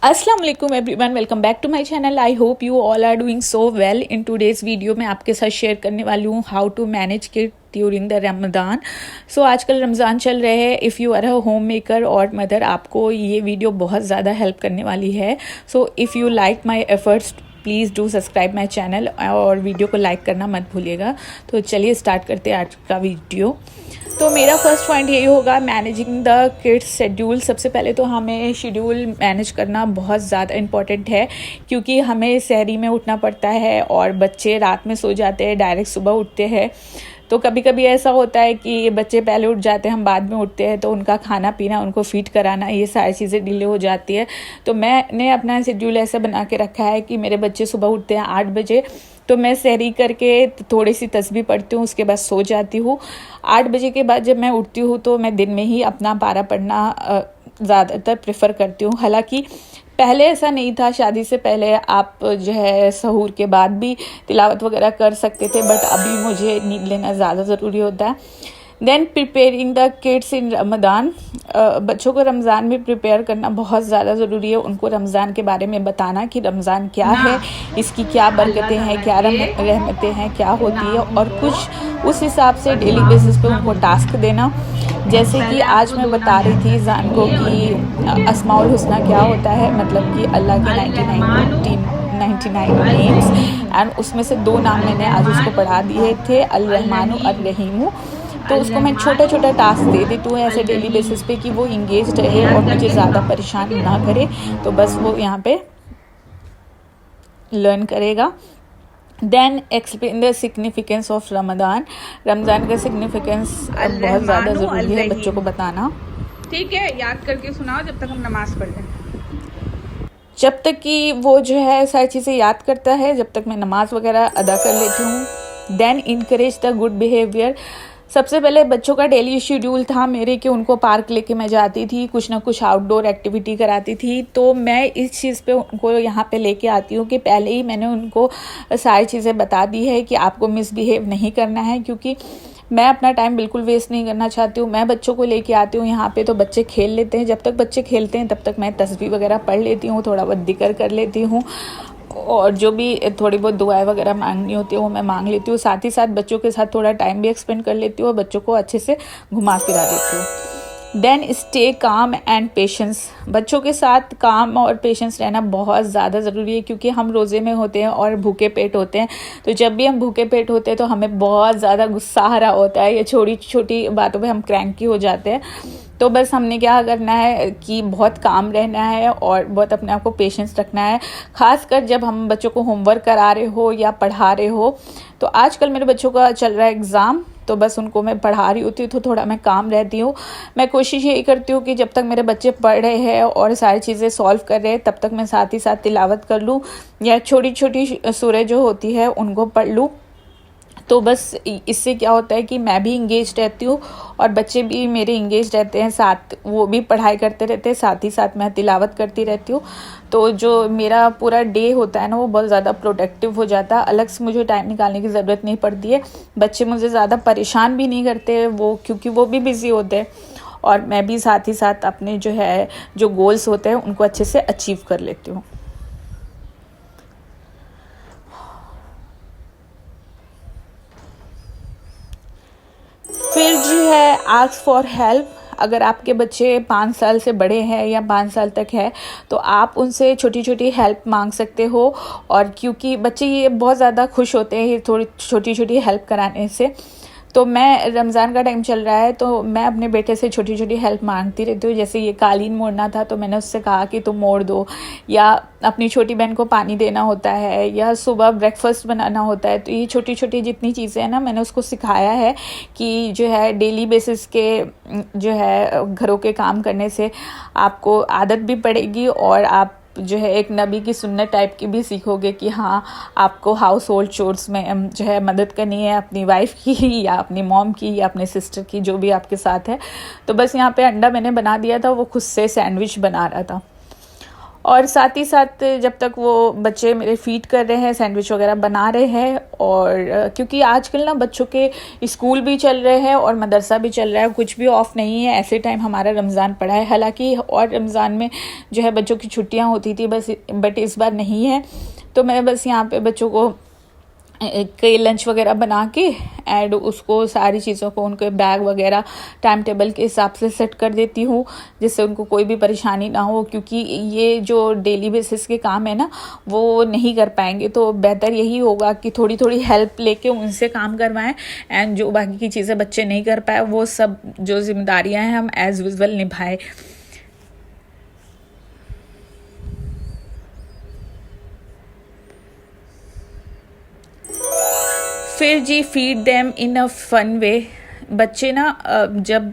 अस्सलाम वालेकुम everyone, welcome back to my channel. I hope you all are doing so well. In today's video में आपके साथ share करने वाली हूँ how to manage kid during the Ramzan. So आजकल रमज़ान चल रहे हैं। If you are a home maker और मदर, आपको ये वीडियो बहुत ज़्यादा हेल्प करने वाली है। So if you like my efforts please do subscribe my channel और वीडियो को लाइक करना मत भूलिएगा। तो चलिए स्टार्ट करते हैं आज का वीडियो। तो मेरा फर्स्ट पॉइंट यही होगा, मैनेजिंग द किड्स शेड्यूल। सबसे पहले तो हमें शेड्यूल मैनेज करना बहुत ज़्यादा इम्पॉर्टेंट है, क्योंकि हमें सहरी में उठना पड़ता है और बच्चे रात में सो जाते हैं, डायरेक्ट सुबह उठते हैं। तो कभी कभी ऐसा होता है कि बच्चे पहले उठ जाते हैं, हम बाद में उठते हैं, तो उनका खाना पीना, उनको फीड कराना, ये सारी चीज़ें डिले हो जाती है। तो मैंने अपना शेड्यूल ऐसा बना के रखा है कि मेरे बच्चे सुबह उठते हैं 8 बजे, तो मैं सहरी करके थोड़ी सी तस्बीह पढ़ती हूँ, उसके बाद सो जाती हूँ। 8 बजे के बाद जब मैं उठती हूँ तो मैं दिन में ही अपना पारा पढ़ना ज़्यादातर प्रेफर करती हूँ। हालांकि पहले ऐसा नहीं था, शादी से पहले आप जो है सहूर के बाद भी तिलावत वगैरह कर सकते थे, बट अभी मुझे नींद लेना ज़्यादा ज़रूरी होता है। Then preparing the kids in Ramzan. बच्चों को रमज़ान में प्रिपेयर करना बहुत ज़्यादा ज़रूरी है। उनको रमज़ान के बारे में बताना कि रमज़ान क्या है, इसकी क्या बरकतें हैं, क्या रहमतें हैं, क्या होती है, और कुछ उस हिसाब से डेली बेसिस पे उनको टास्क देना। जैसे कि आज मैं बता रही थी जान को कि अस्माउल हुस्ना क्या होता है, मतलब कि अल्लाह के 99 नेम्स, एंड उसमें से 2 नाम मैंने आज उसको पढ़ा दिए थे, अल रहमानु अल रहीमु। तो उसको मैं छोटा छोटा टास्क दे देती हूँ ऐसे डेली बेसिस पे कि वो इंगेज रहे और मुझे ज़्यादा परेशान ना करे। तो बस वो यहाँ पे लर्न करेगा। Then explain the significance of Ramzan. Ramzan का सिग्निफिकेंस बहुत ज़्यादा ज़रूरी है बच्चों को बताना। ठीक है, याद करके सुनाओ जब तक हम नमाज पढ़ लें। जब तक कि वो जो है सारी चीज़ें याद करता है, जब तक मैं नमाज वगैरह अदा कर लेती हूँ। Then encourage the good behaviour. सबसे पहले बच्चों का डेली शेड्यूल था मेरे कि उनको पार्क लेके मैं जाती थी, कुछ ना कुछ आउटडोर एक्टिविटी कराती थी। तो मैं इस चीज़ पे उनको यहाँ पे लेके आती हूँ कि पहले ही मैंने उनको सारी चीज़ें बता दी है कि आपको मिसबिहेव नहीं करना है, क्योंकि मैं अपना टाइम बिल्कुल वेस्ट नहीं करना चाहती हूँ। मैं बच्चों को लेके आती हूँ यहाँ पे तो बच्चे खेल लेते हैं। जब तक बच्चे खेलते हैं तब तक मैं तस्बीह वगैरह पढ़ लेती हूँ, थोड़ा बहुत जिक्र कर लेती हूँ, और जो भी थोड़ी बहुत दुआएं वगैरह मांगनी होती है वो मैं मांग लेती हूँ। साथ ही साथ बच्चों के साथ थोड़ा टाइम भी एक्सपेंड कर लेती हूँ और बच्चों को अच्छे से घुमा फिरा देती हूँ। Then stay calm and patience. बच्चों के साथ काम और पेशेंस रहना बहुत ज़्यादा ज़रूरी है, क्योंकि हम रोज़े में होते हैं और भूखे पेट होते हैं। तो जब भी हम भूखे पेट होते हैं तो हमें बहुत ज़्यादा गुस्सा आ रहा होता है, या छोटी छोटी बातों पे हम क्रैंकी हो जाते हैं। तो बस हमने क्या करना है कि बहुत काम रहना है और बहुत अपने आप को पेशेंस रखना है, खासकर जब हम बच्चों को होमवर्क करा रहे हो या पढ़ा रहे हो। तो आजकल मेरे बच्चों का चल रहा है एग्ज़ाम, तो बस उनको मैं पढ़ा रही होती हूँ तो थोड़ा मैं काम रहती हूँ। मैं कोशिश यही करती हूँ कि जब तक मेरे बच्चे पढ़ रहे हैं और सारी चीज़ें सॉल्व कर रहे हैं तब तक मैं साथ ही साथ तिलावत कर लूँ, या छोटी छोटी सूरह जो होती है उनको पढ़ लूँ। तो बस इससे क्या होता है कि मैं भी इंगेज रहती हूँ और बच्चे भी मेरे इंगेज रहते हैं, साथ वो भी पढ़ाई करते रहते हैं, साथ ही साथ मैं तिलावत करती रहती हूँ। तो जो मेरा पूरा डे होता है ना वो बहुत ज़्यादा प्रोडक्टिव हो जाता है। अलग से मुझे टाइम निकालने की ज़रूरत नहीं पड़ती है। बच्चे मुझे ज़्यादा परेशान भी नहीं करते वो, क्योंकि वो भी बिज़ी होते हैं, और मैं भी साथ ही साथ अपने जो गोल्स होते हैं उनको अच्छे से अचीव कर लेती हूँ। फिर जो है आस्क फॉर हेल्प। अगर आपके बच्चे 5 साल से बड़े हैं या 5 साल तक है तो आप उनसे छोटी छोटी हेल्प मांग सकते हो, और क्योंकि बच्चे ये बहुत ज़्यादा खुश होते हैं ये थोड़ी छोटी छोटी हेल्प कराने से। तो मैं रमज़ान का टाइम चल रहा है तो मैं अपने बेटे से छोटी छोटी हेल्प मांगती रहती हूँ। जैसे ये कालीन मोड़ना था तो मैंने उससे कहा कि तुम मोड़ दो, या अपनी छोटी बहन को पानी देना होता है, या सुबह ब्रेकफास्ट बनाना होता है। तो ये छोटी छोटी जितनी चीज़ें हैं ना, मैंने उसको सिखाया है कि जो है डेली बेसिस के जो है घरों के काम करने से आपको आदत भी पड़ेगी, और आप जो है एक नबी की सुन्नत टाइप की भी सीखोगे कि हाँ आपको हाउस होल्ड चोर्स में जो है मदद करनी है, अपनी वाइफ की या अपनी मॉम की या अपने सिस्टर की, जो भी आपके साथ है। तो बस यहाँ पे अंडा मैंने बना दिया था, वो खुद से सैंडविच बना रहा था। और साथ ही साथ जब तक वो बच्चे मेरे फीड कर रहे हैं, सैंडविच वगैरह बना रहे हैं, और क्योंकि आजकल ना बच्चों के स्कूल भी चल रहे हैं और मदरसा भी चल रहा है, कुछ भी ऑफ नहीं है। ऐसे टाइम हमारा रमज़ान पड़ा है, हालांकि और रमज़ान में जो है बच्चों की छुट्टियां होती थी बट इस बार नहीं है। तो मैं बस यहाँ पे बच्चों को कई लंच वगैरह बना के एंड उसको सारी चीज़ों को उनके बैग वगैरह टाइम टेबल के हिसाब से सेट कर देती हूँ, जिससे उनको कोई भी परेशानी ना हो, क्योंकि ये जो डेली बेसिस के काम है ना वो नहीं कर पाएंगे। तो बेहतर यही होगा कि थोड़ी थोड़ी हेल्प लेके उनसे काम करवाएं एंड जो बाकी की चीज़ें बच्चे नहीं कर पाए वो सब जो जिम्मेदारियाँ हैं हम एज़ यूजुअल निभाएं। फिर जी feed them in a fun way. बच्चे ना जब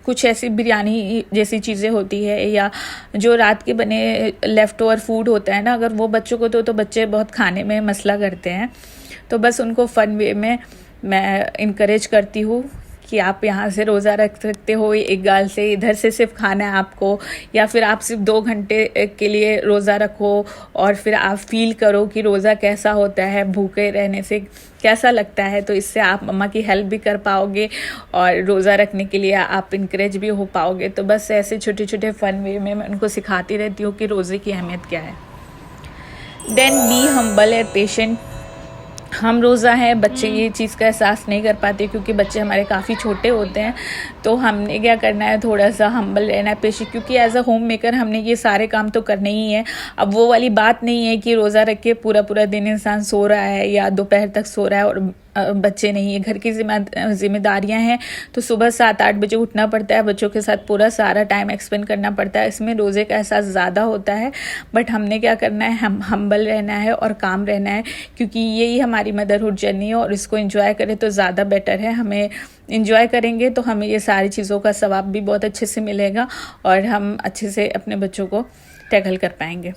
कुछ ऐसी बिरयानी जैसी चीज़ें होती है या जो रात के बने लेफ़्ट ओवर फूड होता है ना, अगर वो बच्चों को तो बच्चे बहुत खाने में मसला करते हैं। तो बस उनको फ़न वे में मैं इनकरेज करती हूँ कि आप यहाँ से रोज़ा रख सकते हो, एक गाल से इधर से सिर्फ खाना है आपको, या फिर आप सिर्फ 2 घंटे के लिए रोज़ा रखो और फिर आप फील करो कि रोज़ा कैसा होता है, भूखे रहने से कैसा लगता है। तो इससे आप मम्मा की हेल्प भी कर पाओगे और रोज़ा रखने के लिए आप इनकरेज भी हो पाओगे। तो बस ऐसे छोटे छोटे फ़न वे में मैं उनको सिखाती रहती हूँ कि रोज़े की अहमियत क्या है। Then be humble and patient. हम रोज़ा हैं, बच्चे ये चीज़ का एहसास नहीं कर पाते क्योंकि बच्चे हमारे काफ़ी छोटे होते हैं। तो हमने क्या करना है, थोड़ा सा हम्बल रहना है, पेशेंट, क्योंकि एज अ होम मेकर हमने ये सारे काम तो करने ही है। अब वो वाली बात नहीं है कि रोज़ा रख के पूरा पूरा दिन इंसान सो रहा है या दोपहर तक सो रहा है और बच्चे नहीं है। घर की जिम्मेदारियां हैं तो सुबह 7-8 बजे उठना पड़ता है, बच्चों के साथ पूरा सारा टाइम एक्सपेंड करना पड़ता है। इसमें रोज़े का एहसास ज़्यादा होता है, बट हमने क्या करना है, हम हम्बल रहना है और काम रहना है, क्योंकि यही हमारी मदरहुड जर्नी है और इसको एंजॉय करें तो ज़्यादा बेटर है। हमें एंजॉय करेंगे तो हमें ये सारी चीज़ों का सवाब भी बहुत अच्छे से मिलेगा और हम अच्छे से अपने बच्चों को टैकल कर पाएंगे।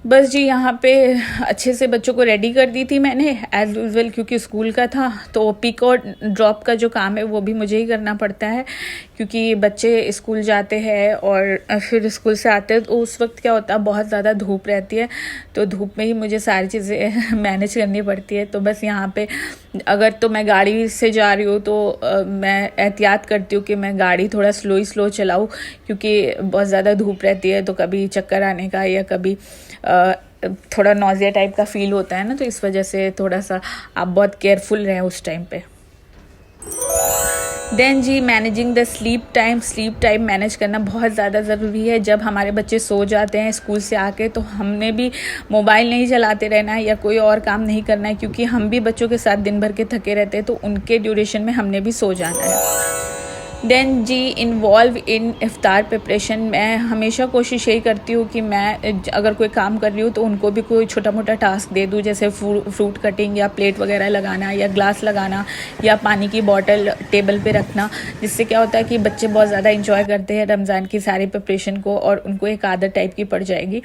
बस जी यहाँ पे अच्छे से बच्चों को रेडी कर दी थी मैंने एज़ यूजुअल, क्योंकि स्कूल का था तो पिक और ड्रॉप का जो काम है वो भी मुझे ही करना पड़ता है, क्योंकि बच्चे स्कूल जाते हैं और फिर स्कूल से आते हैं तो उस वक्त क्या होता है, बहुत ज़्यादा धूप रहती है, तो धूप में ही मुझे सारी चीज़ें मैनेज करनी पड़ती है। तो बस यहाँ पे अगर तो मैं गाड़ी से जा रही हूँ तो मैं एहतियात करती हूँ कि मैं गाड़ी थोड़ा स्लो चलाऊँ, क्योंकि बहुत ज़्यादा धूप रहती है तो कभी चक्कर आने का या कभी थोड़ा नॉजिया टाइप का फील होता है ना, तो इस वजह से थोड़ा सा आप बहुत केयरफुल रहें उस टाइम पे। देन जी managing the sleep time manage करना बहुत ज़्यादा ज़रूरी है। जब हमारे बच्चे सो जाते हैं स्कूल से आके तो हमने भी मोबाइल नहीं चलाते रहना है या कोई और काम नहीं करना है, क्योंकि हम भी बच्चों के साथ दिन भर के थके रहते हैं, तो उनके ड्यूरेशन में हमने भी सो जाना है। देन जी इन्वॉल्व इन इफ्तार प्रिपरेशन। मैं हमेशा कोशिश यही करती हूँ कि मैं अगर कोई काम कर रही हूँ तो उनको भी कोई छोटा मोटा टास्क दे दूँ, जैसे फ्रूट कटिंग या प्लेट वगैरह लगाना या ग्लास लगाना या पानी की बॉटल टेबल पे रखना, जिससे क्या होता है कि बच्चे बहुत ज़्यादा इंजॉय करते हैं रमज़ान की सारी प्रिपरेशन को और उनको एक आदत टाइप की पड़ जाएगी।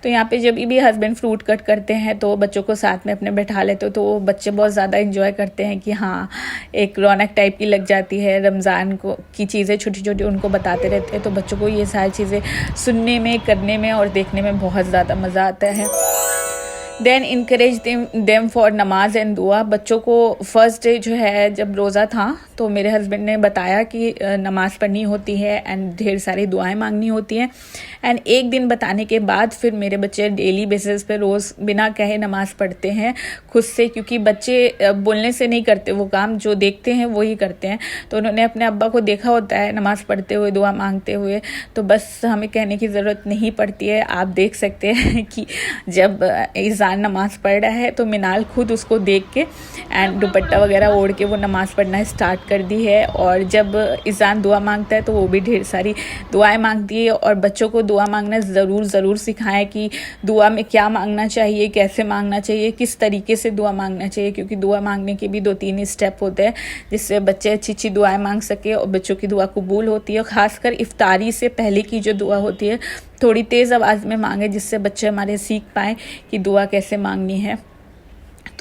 तो यहाँ पर जब भी हस्बैंड फ्रूट कट करते हैं तो बच्चों को साथ में अपने बैठा लेते हो, तो बच्चे बहुत ज़्यादा इंजॉय करते हैं कि हाँ एक रौनक टाइप की लग जाती है रमज़ान को की चीज़ें छोटी छोटी उनको बताते रहते हैं। तो बच्चों को ये सारी चीज़ें सुनने में, करने में और देखने में बहुत ज़्यादा मज़ा आता है। देन इनकरेज देम फॉर नमाज एंड दुआ। बच्चों को फर्स्ट डे जो है जब रोज़ा था तो मेरे हस्बैंड ने बताया कि नमाज़ पढ़नी होती है एंड ढेर सारी दुआएं मांगनी होती हैं। एंड एक दिन बताने के बाद फिर मेरे बच्चे डेली बेसिस पे रोज़ बिना कहे नमाज़ पढ़ते हैं खुद से, क्योंकि बच्चे बोलने से नहीं करते, वो काम जो देखते हैं वो ही करते हैं। तो उन्होंने अपने अब्बा को देखा होता है नमाज़ पढ़ते हुए, दुआ मांगते हुए, तो बस हमें कहने की ज़रूरत नहीं पड़ती है। आप देख सकते हैं कि जब ईज़ान नमाज़ पढ़ रहा है तो मिनाल खुद उसको देख के एंड दुपट्टा वगैरह ओढ़ के वो नमाज़ पढ़ना स्टार्ट कर दी है। और जब ईज़ान दुआ मांगता है तो वो भी ढेर सारी दुआएं मांगती है। और बच्चों को दुआ मांगना ज़रूर सिखाएं कि दुआ में क्या मांगना चाहिए, कैसे मांगना चाहिए, किस तरीके से दुआ मांगना चाहिए, क्योंकि दुआ मांगने के भी 2-3 स्टेप होते हैं जिससे बच्चे अच्छी दुआएं मांग सके और बच्चों की दुआ कबूल होती है। खासकर इफ्तारी से पहले की जो दुआ होती है थोड़ी तेज़ आवाज़ में मांगे, जिससे बच्चे हमारे सीख पाएँ कि दुआ कैसे मांगनी है।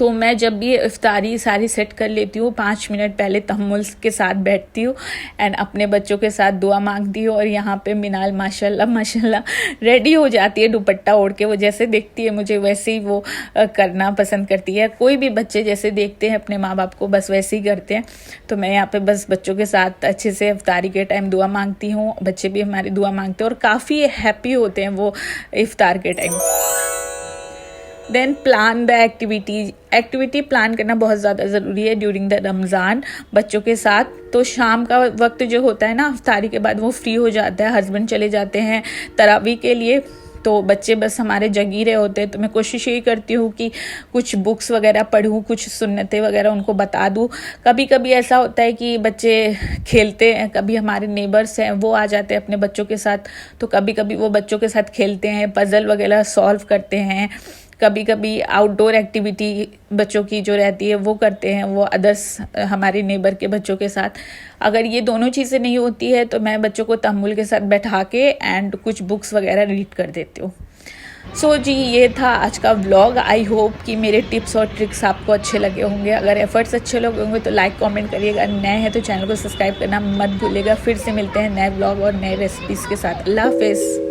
तो मैं जब भी इफ्तारी सारी सेट कर लेती हूँ 5 मिनट पहले तहम्मुल के साथ बैठती हूँ एंड अपने बच्चों के साथ दुआ मांगती हूँ। और यहाँ पे मिनाल माशाल्लाह माशाल्लाह रेडी हो जाती है दुपट्टा ओढ़ के। वो जैसे देखती है मुझे वैसे ही वो करना पसंद करती है। कोई भी बच्चे जैसे देखते हैं अपने माँ बाप को बस वैसे ही करते हैं। तो मैं यहाँ पे बस बच्चों के साथ अच्छे से इफ्तारी के टाइम दुआ मांगती हूँ, बच्चे भी हमारी दुआ मांगते हैं और काफ़ी हैप्पी होते हैं वो इफ्तार के time. Then plan the activity plan करना बहुत ज़्यादा ज़रूरी है ड्यूरिंग द रमज़ान बच्चों के साथ। तो शाम का वक्त जो होता है ना इफ्तारी के बाद वो फ्री हो जाता है, हस्बैंड चले जाते हैं तरावी के लिए, तो बच्चे बस हमारे जगी रहे होते हैं। तो मैं कोशिश यही करती हूँ कि कुछ बुक्स वगैरह पढूँ, कुछ सुन्नतें वगैरह उनको बता दूँ। कभी कभी ऐसा होता है कि बच्चे खेलते हैं, कभी हमारे नेबर्स हैं वो आ जाते हैं अपने बच्चों के साथ, तो कभी कभी वो बच्चों के साथ खेलते हैं, पज़ल वगैरह सॉल्व करते हैं। कभी कभी आउटडोर एक्टिविटी बच्चों की जो रहती है वो करते हैं वो अदर्स हमारे नेबर के बच्चों के साथ। अगर ये दोनों चीज़ें नहीं होती है तो मैं बच्चों को तहम्मुल के साथ बैठा के एंड कुछ बुक्स वगैरह रीड कर देती हूँ। सो जी ये था आज का व्लॉग। आई होप कि मेरे टिप्स और ट्रिक्स आपको अच्छे लगे होंगे। अगर एफर्ट्स अच्छे लगे होंगे तो लाइक कमेंट करिएगा, नए हैं तो चैनल को सब्सक्राइब करना मत भूलिएगा। फिर से मिलते हैं नए व्लॉग और नए रेसिपीज़ के साथ। अल्लाह हाफिज़।